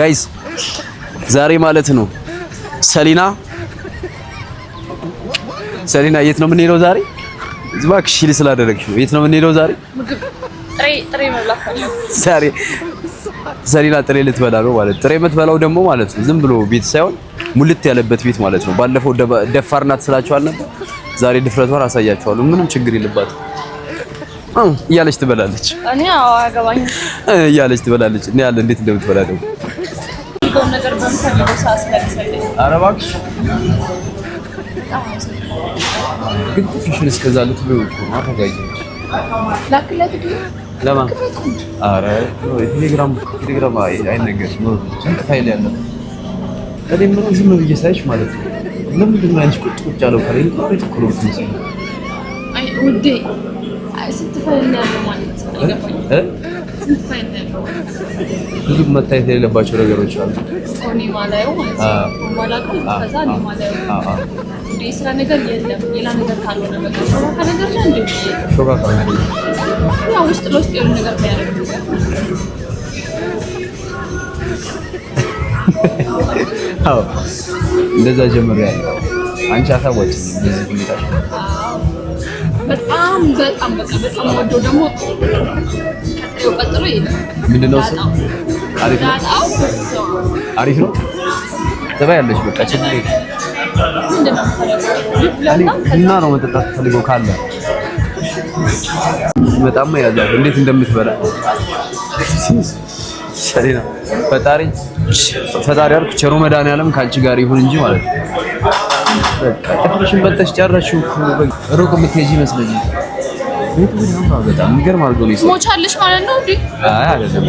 ጋይስ ዛሬ ማለት ነው ሰሊና የት ነው የምንሄደው ዛሬ? እባክሽ ሽሊ ስላደረግሽ ነው። የት ነው የምንሄደው ዛሬ? ጥሬ መብላት ዛሬ ሰሊና ጥሬ ልትበላ ነው ማለት። ጥሬ የምትበላው ደግሞ ማለት ነው ዝም ብሎ ቤት ሳይሆን ሙልት ያለበት ቤት ማለት ነው። ባለፈው ደፋር ናት ስላችኋል ነበር። ዛሬ ድፍረቷን አሳያችኋለሁ። ምንም ችግር የለባትም እያለች ትበላለች። እኔ አገባኝ እያለች ትበላለች። እኔ ያለ እንዴት እንደምትበላ ደግሞ ነገር በምፈልገው ሰዓት ስለሚሰጠኝ። ኧረ እባክሽ ግን ፊሽን እስከዛ ልትበይው ነው አረጋጊ ላክለት ለማን? ኧረ ቴሌግራም አይነገርም ነው ስንት ፋይል ያለው እኔ ምን ዝም ብዬ ሳይሽ ማለት ነው። ለምንድን ነው አንቺ ቁጭ ያለው ካለኝ ቆይቶ እኮ ነው የምትመስለው። አይ ውዴ ስንት ፋይል ያለው ማለት ነው? ስንት ፋይል ያለው ብዙ መታየት የሌለባቸው ነገሮች አሉ። እኔ ማላየው ማለት ነው ማላውቀው ከዛ እኔ ማላየው እንዴ ስራ ነገር የለም። ሌላ ነገር ካልሆነ በቃ ሾካ ነገር ነው እንዴ? ሾካ ካልሆነ ያው ውስጥ ለውስጥ የሆነ ነገር ያደርግ አዎ እንደዛ ጀምሬያለሁ። አንቺ አታወጪ እንደዚህ ሁኔታሽ በጣም ወዶ ደግሞ ቀጥሎ ይሄዳል። ምንድነው እሱ? አሪፍ ነው ትበያለሽ። በቃ ችግር እና ነው መጠጣት ፈልገው ካለ በጣም ያዛል እንዴት እንደምትበላ ሰሊና ፈጣሪ አልኩ ቸሩ መድኃኒዓለም ካንቺ ጋር ይሁን እንጂ ማለት ነው። በቃ ጥፍርሽን በልተሽ ጨረሽው። ሩቅ የምትሄጂ ይመስለኛል። ቤቱ ግን በጣም የሚገርም አድርጎ ነው ይሰራል። ሞቻለሽ ማለት ነው እንዴ? አይ አይደለም።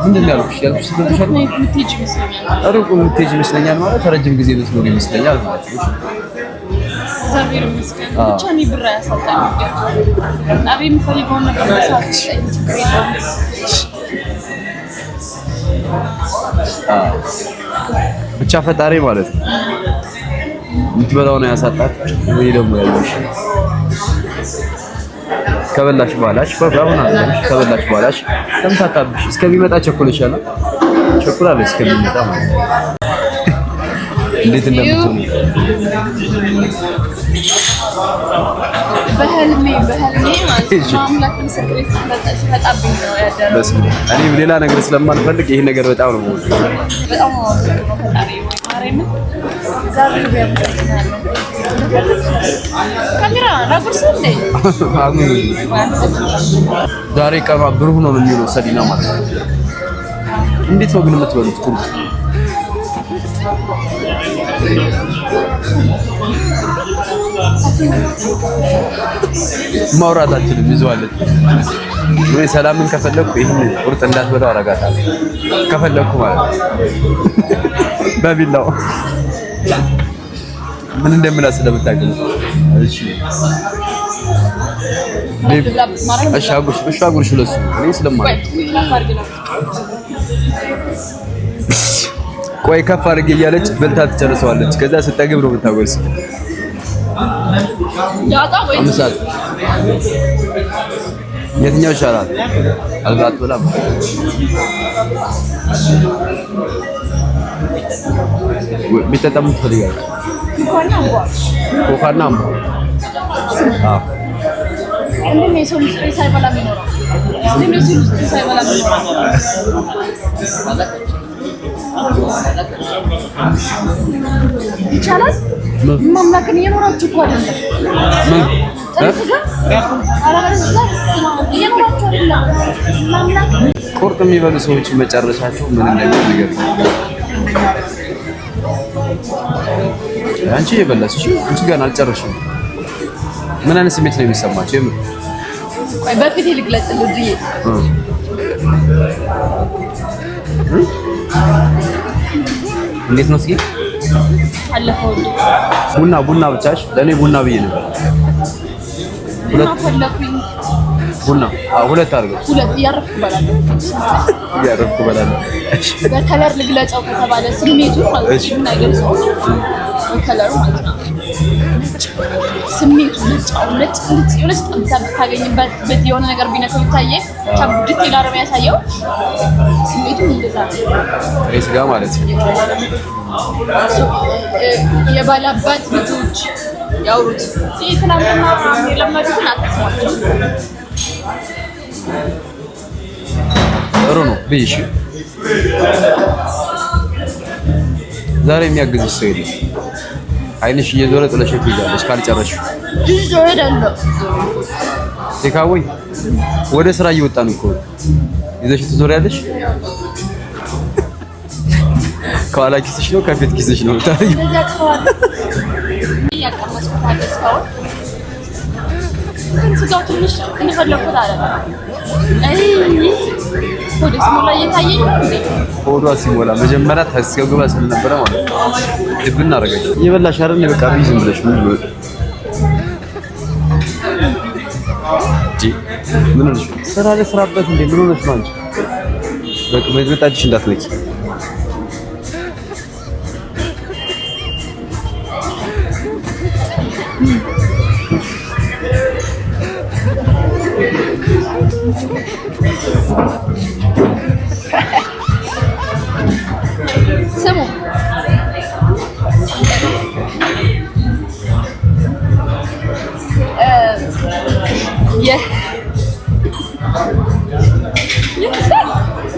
ምንድን ነው ያልኩሽ? ስለተሻለ የምትሄጂ ይመስለኛል። ሩቅ የምትሄጂ ይመስለኛል ማለት ረጅም ጊዜ ልትኖር ይመስለኛል ማለት ነው። እግዚአብሔር ይመስገን ብቻ እኔ ብር ያሳጣኝ አቤ የምፈልገውን ነገር መስራት ብቻ ፈጣሪ ማለት ነው የምትበላው ነው ያሳጣት። ወይ ደግሞ ያለሽ ከበላሽ በኋላሽ በባሁን አለሽ ከበላሽ በኋላሽ ተምታታብሽ እስከሚመጣ ቸኩለሻል። ቸኩላለሽ እስከሚመጣ ማለት ነው። እንዴት እንደምትሆኑ በህልሜ ማለት ነው። አምላክ ምስክሬ ሲመጣብኝ ነው ያደረው። እኔ ሌላ ነገር ስለማልፈልግ ይሄን ነገር በጣም ነው በጣም ፈጣሪ ማረኝ። ዛሬ ቢያምጣኝ ካሜራ ራቁርስ እንዴ ዛሬ ቀኗ ብሩህ ነው የሚለው ሰሊና ማለት ነው። እንዴት ነው ግን የምትበሉት ቁርጥ? ማውራታችንም ይዘዋለች። ወይ ሰላምን ከፈለኩ ይሄን ቁርጥ እንዳትበላው አረጋታለሁ ከፈለኩ ማለት ነው። በቢላው ምን እንደምላ ስለምታገኝ እሺ አጉርሽ ለሱ እኔ ስለማለት ቆይ ከፍ አድርጌ እያለች በልታ ትጨርሰዋለች። ከዛ ስጠግብ ነው የምታጎርስ። አምሳት የትኛው ይሻላል? አልጋት ብላ ቢጠጣም ትፈልጋለች። ኮካና አምባ እንደኔ ሰው ልጅ ሳይበላ የሚኖረው እንደኔ ሰው ልጅ ሳይበላ የሚኖረው ይቻላል። ማምላክን እየኖራችሁ እኮ አይደለም ቁርጥ የሚበሉ ሰዎች መጨረሻቸው ምን እንደሚሆን ነገር አንቺ የበላሽ አንቺ ገና አልጨረሽም። ምን አይነት ስሜት ነው የሚሰማቸው? የምር ቆይ በፊት ልግለጽልህ ብዬ እንዴት ነው እስኪ አለፈው ቡና ብቻሽ ለኔ ቡና ብዬ ነበር። ቡና ሁለት አድርገው ሁለት እያረፍኩ እበላለሁ። በከለር ልግለጸው ከተባለ ስሜቱ ማለት ነው። አይገልጸው በከለሩ ማለት ነው። ስሜቱ ነጭ የሆነች ጠብታ ብታገኝበት የሆነ ነገር ቢነካው ይታያል። ታብድት ይላል የሚያሳየው ስሜቱ እንደዛ ጥሬ ስጋ ማለት ነው። የባላባት ልጆች ያውሩት ትናንትና የለመዱትን አትስማቸው። ጥሩ ነው ብይሽ። ዛሬ የሚያግዝሽ ሰው የለም። አይንሽ እየዞረ ጥለሽው ትይዛለሽ ካልጨረስሽው። ቴካዌይ ወደ ስራ እየወጣን እኮ ይዘሽ ትዞሪያለሽ። ከኋላ ኪስሽ ነው ከፊት ኪስሽ ነው ታዲያ? ስጋው ትንሽ እንደፈለኩት አለ። ሆዷ ሲሞላ መጀመሪያ ታስገባ ስለነበረ ማለት ነው። ልብና አረጋች እየበላሽ አይደል? በቃ ዝም ብለሽ ምን ነው ምን ነው ስራ ለስራበት እንዴ? ምን ሆነሽ ነው አንቺ? በቃ መጥታችሽ እንዳትነቂ። ስሙ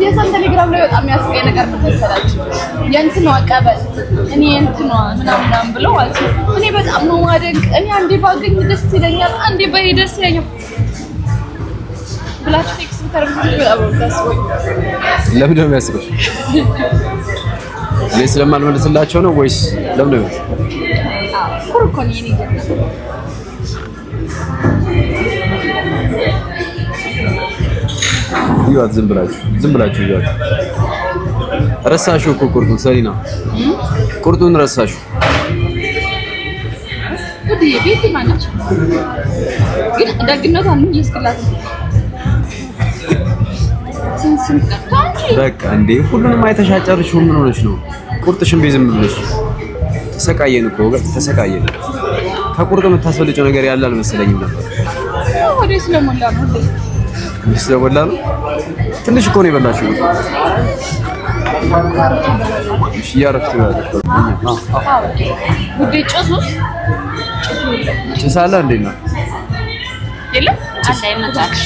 የሰን ቴሌግራም ላይ በጣም የሚያስቀኝ ነገር መሰላችሁ? የእንትኗ ቀበል እኔ የእንትኗ ምናምን ብለው ማለት ነው። እኔ በጣም ነው ማደንቅ። እኔ አንዴ ባገኝ ደስ ይለኛል፣ አንዴ ባይ ደስ ይለኛል ብላችሁ ቴክስት ብታደርጉልኝ በጣም ነው ታስቦኝ። ለምን ነው የሚያስበው? እኔ ስለማልመልስላቸው ነው ወይስ ለምን ነው? ኩርኮን የኔ ይዋት ዝም ብላችሁ ይዋት። ረሳሽው እኮ ቁርጡን ሰሪና፣ ቁርጡን ረሳሽው። ወዲ ቤት ማናች ግን ደግነቷ ምን ይስክላት ስንት ታንቺ በቃ እንዴ ሁሉንም አይተሻጨርሽው። ምን ሆነሽ ነው? ቁርጥሽን ቤዝም ብለሽ ተሰቃየን እኮ ተሰቃየን። ከቁርጥ የምታስፈልጨው ነገር ያለ አልመሰለኝም ነበር። ወደ ስለሞላ ነው እንዴ ስለሞላ ነው። ትንሽ እኮ ነው የበላሽው። እሺ ያረፍት ያለሽ ጉዴ ጭሱስ ጭሳላ እንዴ ነው የለም አንድ አይነት አክሽ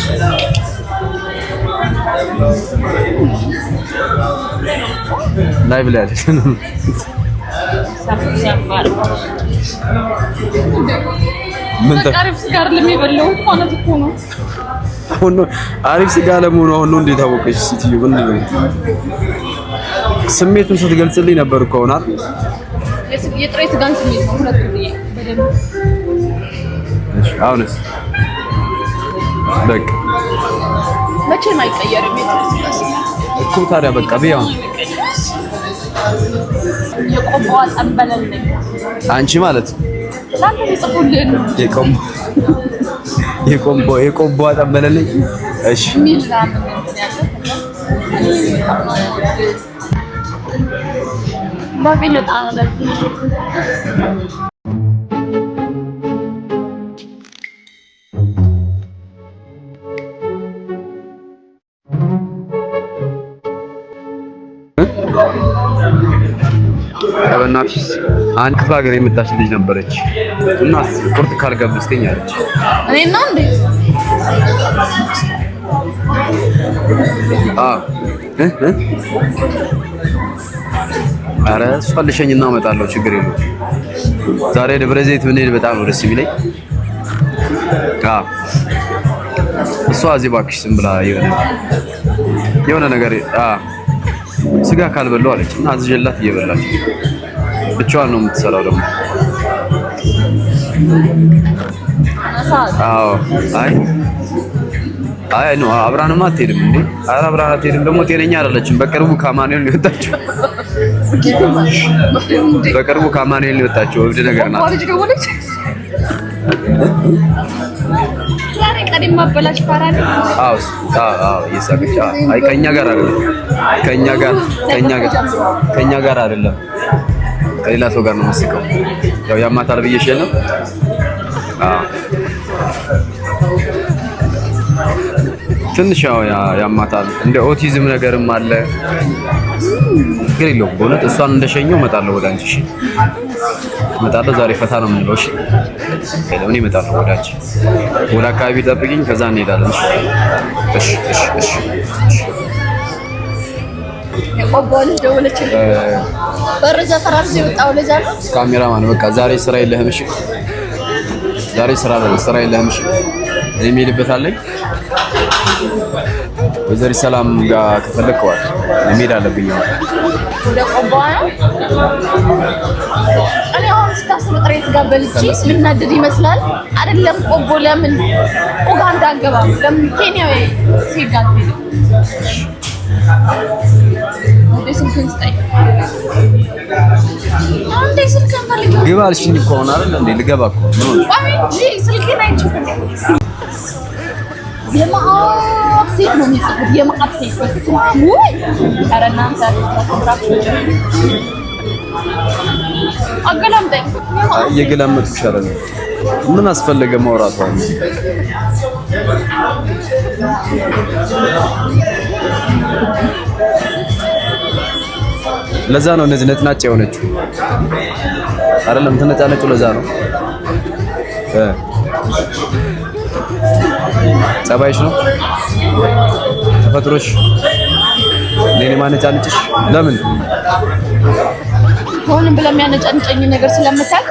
ላይቭ ላይ አይደል? ምን አሪፍ ስጋር ለሚበለው ማለት እኮ ነው። አሁን አሪፍ ስጋ ለመሆኑ አሁን ነው እንዴት አወቀሽ? ስትዩ ምን ነው ስሜቱን ስትገልጽልኝ ነበር እኮ አሁን አይደል? የጥሬ ስጋን ስሜት ነው ሁለቱም በደንብ። እሺ አሁንስ በቃ መቼም አይቀየርም የጥሬ ስጋ እኮ ታዲያ በቃ ቢያው የቆቦዋ ጠንበለልኝ አንቺ ማለት ላንተ ይጽፉልን የቆቦዋ ጠንበለልኝ። እሺ ሚላ ምን ያለው በእናትሽ አንድ ክፍለ ሀገር የመጣች ልጅ ነበረች እና ቁርጥ ካልጋበዝከኝ አለች። እኔና እንዴ ኧረ እሷ ልሸኝና እመጣለሁ፣ ችግር የለውም። ዛሬ ደብረ ዘይት ብንሄድ በጣም ነው ደስ የሚለኝ። እሷ እዚህ እባክሽ ዝም ብላ የሆነ ነገር ስጋ ካልበለው አለች እና አዝዤላት እየበላች ብቻዋን ነው የምትሰራው ደግሞ። አይ ነው አብራንማ አትሄድም እንዴ? ኧረ አብራን አትሄድም ደግሞ ጤነኛ አይደለችም። በቅርቡ ከአማኑኤል ነው የወጣችው። በቅርቡ ከአማኑኤል ነው የወጣችው። እብድ ነገር ናት። ዛሬ ቀደም ማበላሽ ፓራዲ እየሳቀች አይ ከኛ ጋር አይደለም፣ ከኛ ጋር አይደለም። ከሌላ ሰው ጋር ነው የምትስቀው። ያው ያማታል ብዬሽ ነው። ትንሽ ያው ያማታል እንደ ኦቲዝም ነገርም አለ። ግን የለውም በእውነት እሷን እንደሸኘው እመጣለሁ ወደ አንቺ። እሺ እመጣለሁ። ዛሬ ፈታ ነው የምንለው። እሺ እኔ እመጣለሁ ወደ አንቺ። ወደ አካባቢ ጠብቂኝ፣ ከዛ እንሄዳለን። እሺ እሺ እሺ እሺ። የቆቦን ደውለችልኝ በር ዘፈራርስ የወጣው ለዛ ነው። ካሜራማን በቃ ዛሬ ስራ የለህም። እሺ ዛሬ ስራ የለህም። እሺ እኔ የምሄድበት አለኝ። ወይዘሪት ሰላም ጋር ከፈለከዋል መሄድ አለብኝ። ወደ ቆቦ ነው። እኔ አሁን ስታስብ ጥሬ ስጋ በልቼ ልናደድ ይመስላል አይደለም? ቆቦ ለምን ኡጋንዳ አንገባም? ለምን ኬንያ ሲጋት ስልክን ስጠኝ። አንዴ ስልክን ፈልግ ግባ አልሽኝ እኮ አሁን አይደል እንዴ? ልገባ እኮ ስልኬን አይቼው የማአት ሴት ነው የሚጽፉት። የማአት ሴት ወይ ኧረ እናንተ ተከብራችሁ አገላምጠኝ። እየገላመጥኩሽ አይደለም። ምን አስፈለገ ማውራቷ? ለዛ ነው እነዚህ ነጭናጭ የሆነችው አይደለም? ተነጫነጩ ለዛ ነው። ጸባይሽ ነው ተፈጥሮሽ። ለኔ ማነጫነጭሽ ለምን ሆንም ብለም ያነጫንጨኝ ነገር ስለምታውቅ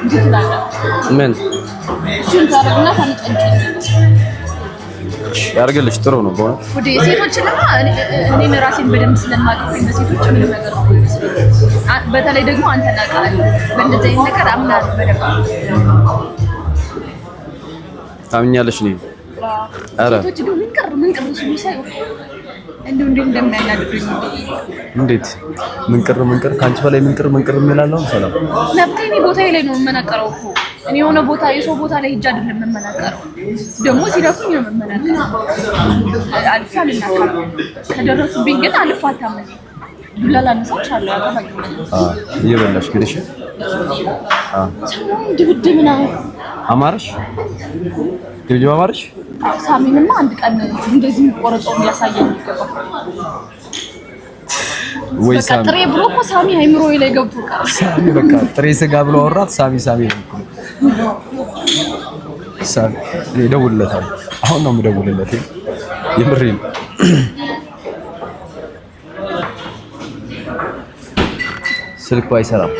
እንዴ ትላለህ? ምን እሱን ታረግና ታነጫንጨኝ ያርገልሽ። ጥሩ ነው በእውነት ወደ ሴቶችንማ እኔ ራሴን በደንብ ስለማውቀው በሴቶች ምን ነገር ነው። በተለይ ደግሞ አንተ ናቃለህ በእንደዚህ አይነት ነገር አምናለሁ በደንብ ታምኛለሽ ነኝ። አረ ሴቶች ግን ምን ቀር ሲሉ ሳይው እንዴ እንደሚያናድዱኝ እንዴት ምን ቀር ካንቺ በላይ ምን ቀር የሚላለው ሰላም ነብቴኒ ቦታዬ ላይ ነው የምመናቀረው እኮ እኔ የሆነ ቦታ የሰው ቦታ ላይ ሂጅ አይደለም የምመናቀረው። ደግሞ ሲደፉኝ ነው የምመናቀረው። አልፋ ልናካል ከደረሱብኝ ግን አልፋታም። ዱላላ ነሳቻለሁ ያቀባኝ እየበላሽ ግድሽ ድብድብና አማርሽ ድብድብ አማርሽ። ሳሚንማ አንድ ቀን እንደዚህ ቆረጦ ያሳየኝ ይገባል ወይ? ሳሚ ጥሬ ብሎ እኮ ሳሚ አይምሮዬ ላይ ገብቶ ቀረ። ሳሚ በቃ ጥሬ ስጋ ብሎ አወራት። ሳሚ ሳሚ እደውልለታለሁ። አሁን ነው የምደውልለት። የምሬን ስልኩ አይሰራም።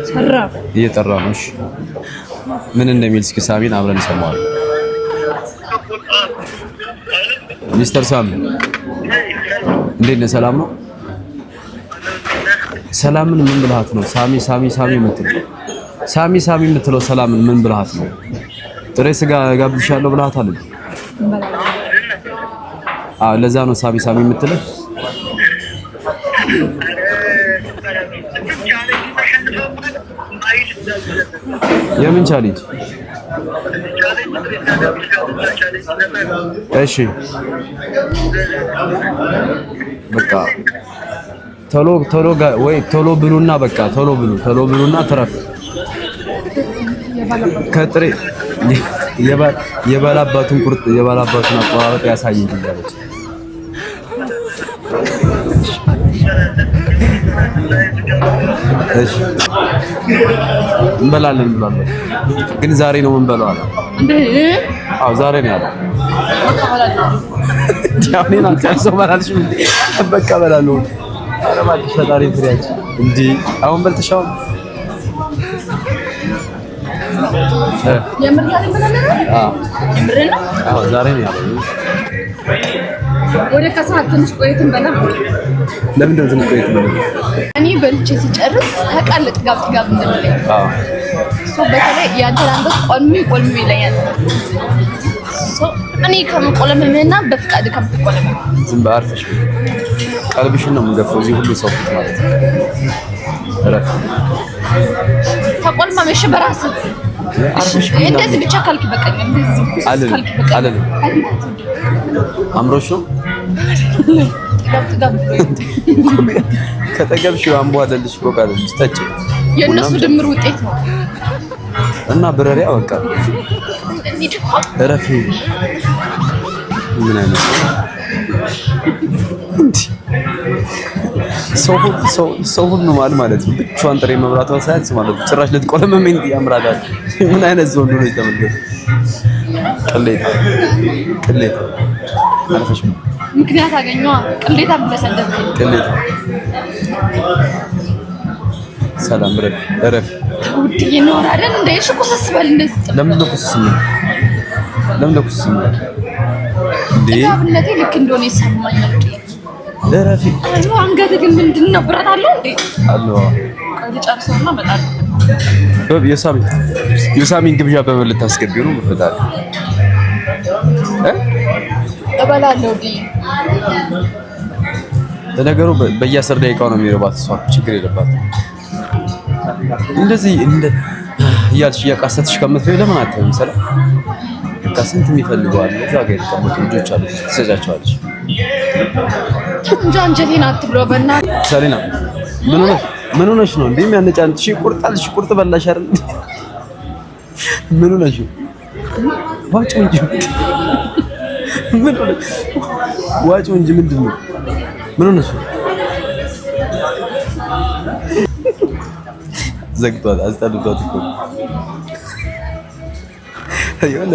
ሰራ እየጠራ ነው። እሺ ምን እንደሚል እስኪ ሳሚን አብረን እንሰማዋለን። ሚስተር ሳሚ እንዴት ነህ? ሰላም ነው? ሰላምን ምን ብልሃት ነው? ሳሚ የምትለው ሰላምን ምን ብልሃት ነው? ጥሬ ስጋ ጋብዝሻለሁ ብልሃት አለ። ለዛ ነው ሳሚ የምትለው። የምን ቻሌንጅ? እሺ በቃ ቶሎ ብሉና በቃ ቶሎ ብሉና ተረፍ። ከጥሬ የባላባቱን አቆራረጥ ያሳየኝ እያለች እሺ እንበላለን ብሏል። ግን ዛሬ ነው የምንበላው አለ። አዎ ዛሬ ነው ያለው። ጃኔና ታሰው ባላልሽ እንዴ? በቃ በላለሁ። ኧረ እባክሽ ፈጣሪ ፍሪያች እንዴ! አሁን በልተሻው የምር ዛሬ ብለናል። የምር ነው። አዎ ዛሬ ነው ያለው። ወደ ከሰዓት ትንሽ ቆይተን በላ። ለምን ነው ትንሽ ቆይተን በላ? እኔ በልቼ ሲጨርስ ተቃለጥ ጋብ እንደምለኝ። አዎ በተለይ ያንተላንተ ቆልሚ ይለኛል። እኔ ከምቆለምና በፍቃድ ከምትቆለም ዝም በአርፈሽ ቀልብሽን ነው የምንገፈው እዚህ ሁሉ ሰው ፊት ማለት ነው። እረፍ ተቆልማ መሽ በራስህ እንደዚህ ብቻ ካልክ በቃኝ። እንደዚህ ካልክ በቃኝ። አምሮሽ ነው ከጠገብሽው አንቧለልሽ እኮ ካለልሽ ጠጪ የእነሱ ድምር ውጤት ነው እና ብረሪያ በቃ እረፊ ምን አይነት ሰው ሁሉ ማለት ነው ብቻዋን ጥሬ መብራቷ ሳያንስ ማለት ነው ጭራሽ ልትቆለመመኝ ያምራታል ምን አይነት ሰው ነው የተመለከተ ቅሌታ አልፈሽ ምክንያት አገኘዋ ቅሌታ ብለሰደብ ቅሌታ ሰላም እረፍ ውድ ይኖራለን እንደ እሺ ኩስስበል እንደዚህ ለምን ነው ኩስስበል እንዴ አብነቴ ልክ እንደሆነ ይሰማኛል እረፊ አንገት ግን ምንድነው ብረት አለው እንዴ አለው ጨርሰውና መጣል የሳሚን ግብዣ በመልት ታስገቢው ነው መፈታል እበላለሁ ዲ ለነገሩ በየ10 ደቂቃው ነው የሚረባት እሷ ችግር የለባት እንደዚህ እያልሽ እያቃሰትሽ ከምትበይ ለምን አትበይም ሰላም በቃ ስንት የሚፈልገው አለ እዛ ጋር የተቀመጡ ልጆች አሉ ትሰጫቸዋለሽ እንጃ አንጀቴን አትብሎ በእናትህ ሰሊና ምን ሆነሽ ነው እንዴ የሚያነጫንጥሽ ቁርጣልሽ ቁርጥ በላሽ አይደል ምን ሆነሽ ዋጭው እንጂ ዋጭው እንጂ ምንድነው ምን ሆነሽ ዘግቷል አስጠልቷት እኮ የሆነ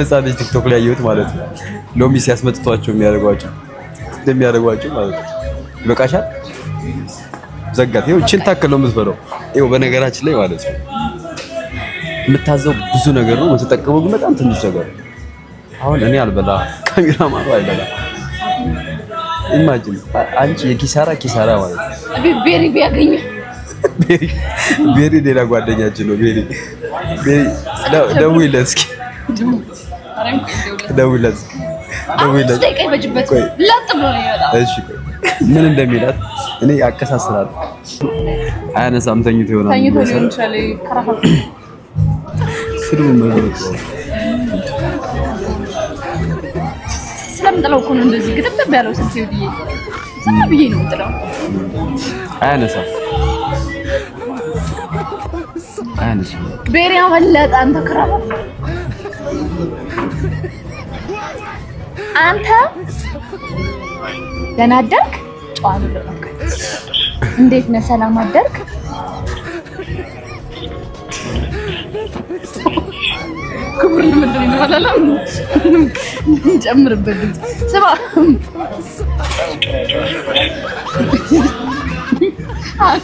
ህፃን ልጅ ቲክቶክ ላይ ያየሁት ማለት ነው ሎሚ ሲያስመጥቷቸው እንደሚያደርጓቸው ማለት ነው ይበቃሻል ዘጋት ይኸው እቺን ታከል ነው የምትበለው ይኸው በነገራችን ላይ ማለት ነው የምታዘው ብዙ ነገር ነው የምትጠቀመው ግን በጣም ትንሽ ነገር አሁን እኔ አልበላ ካሜራማኑ አይበላ ኢማጂን አንቺ የኪሳራ ማለት ነው ቤሪ ቢያገኝ ቤሪ ሌላ ጓደኛችን ነው ቤሪ ደውይለት እስኪ ደውይለት እሺ ምን እንደሚላት እኔ አቀሳስራለሁ አያነሳም ተኝቶ ይሆናል ስድቡ መብረት ስለምጥለው እኮ ነው እንደዚህ ግጥም ያለው ስልሴ ብዬ ነው የምጥለው አያነሳም ቤሪያ በለጠ አንተ ክራባ አንተ ደህና አደርክ ጨዋታ ደረክ እንዴት ነህ ሰላም አደርክ ክብር ምንድን ነው አላለም እንጨምርበት ስማ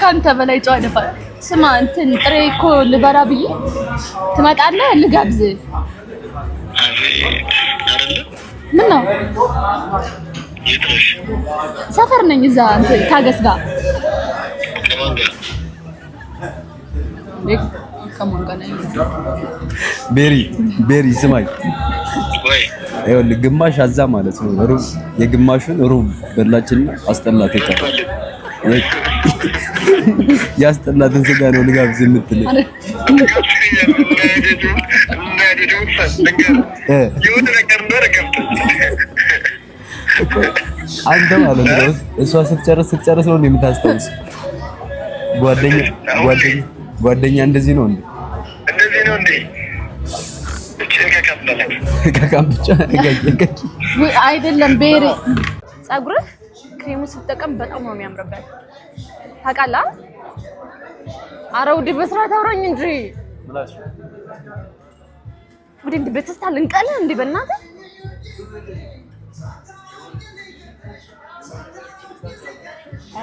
ካንተ በላይ ጨዋ ነበር ስማ እንትን ጥሬ እኮ ልበራ ብዬ ትመጣለህ ልጋብዝ ምን ነው ሰፈር ነኝ እዛ እንትን ታገስ ጋር ቤሪ ስማኝ ይኸውልህ ግማሽ አዛ ማለት ነው ሩብ የግማሹን ሩብ በላችንና አስጠላት ይቀር ያስጠላትን ስጋ ነው ልጋብዝ የምትለኝ አንተ ማለት ነው እሷ ስትጨርስ ነው የምታስታውስ ጓደኛ እንደዚህ ነው እንዴ ከካምብቻ አይደለም ቤሪ ፀጉርህ ክሬሙ ስትጠቀም በጣም ነው የሚያምርበት ታውቃለህ ኧረ ውዴ በስርዓት አውራኝ እንጂ ውዴ እንደ በተስታ ልንቀልህ እንዴ በእናትህ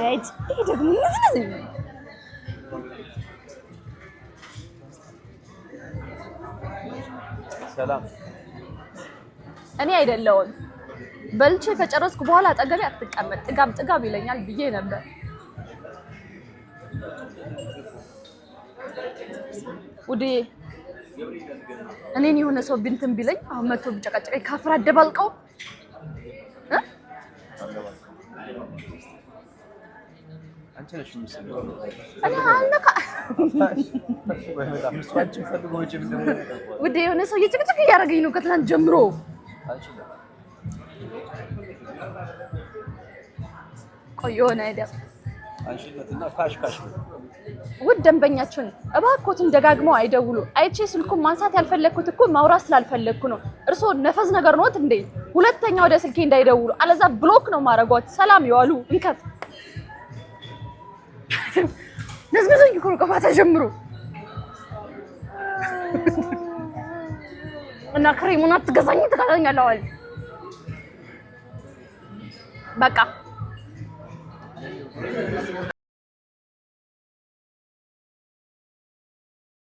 አይት ደግሞ እንደዚህ ሰላም እኔ አይደለሁም በልቼ ከጨረስኩ በኋላ አጠገቤ አትቀመጥ ጥጋብ ይለኛል ብዬ ነበር ውዴ እኔን የሆነ ሰው ብንትን ቢለኝ አሁን መጥቶ ቢጨቀጨቀኝ ካፍራ አደባልቀው አንቺ ነሽ የምትሰሚው እኔ አልነካ ውዴ የሆነ ሰው እየጨቀጨቀ እያደረገኝ ነው ከትናንት ጀምሮ ቆይ የሆነ አይደል አንሽነትና ካሽ ውድ ደንበኛችን እባክዎትን ደጋግመው አይደውሉ። አይቼ ስልኩን ማንሳት ያልፈለኩት እኮ ማውራት ስላልፈለኩ ነው። እርሶ ነፈዝ ነገር ነዎት እንዴ? ሁለተኛ ወደ ስልኬ እንዳይደውሉ አለዛ ብሎክ ነው ማረጋት። ሰላም ይዋሉ። እንከት ነዝነዘኝ እኮ ከፋታ ጀምሮ እና ክሬሙን ትገዛኛለህ አለ በቃ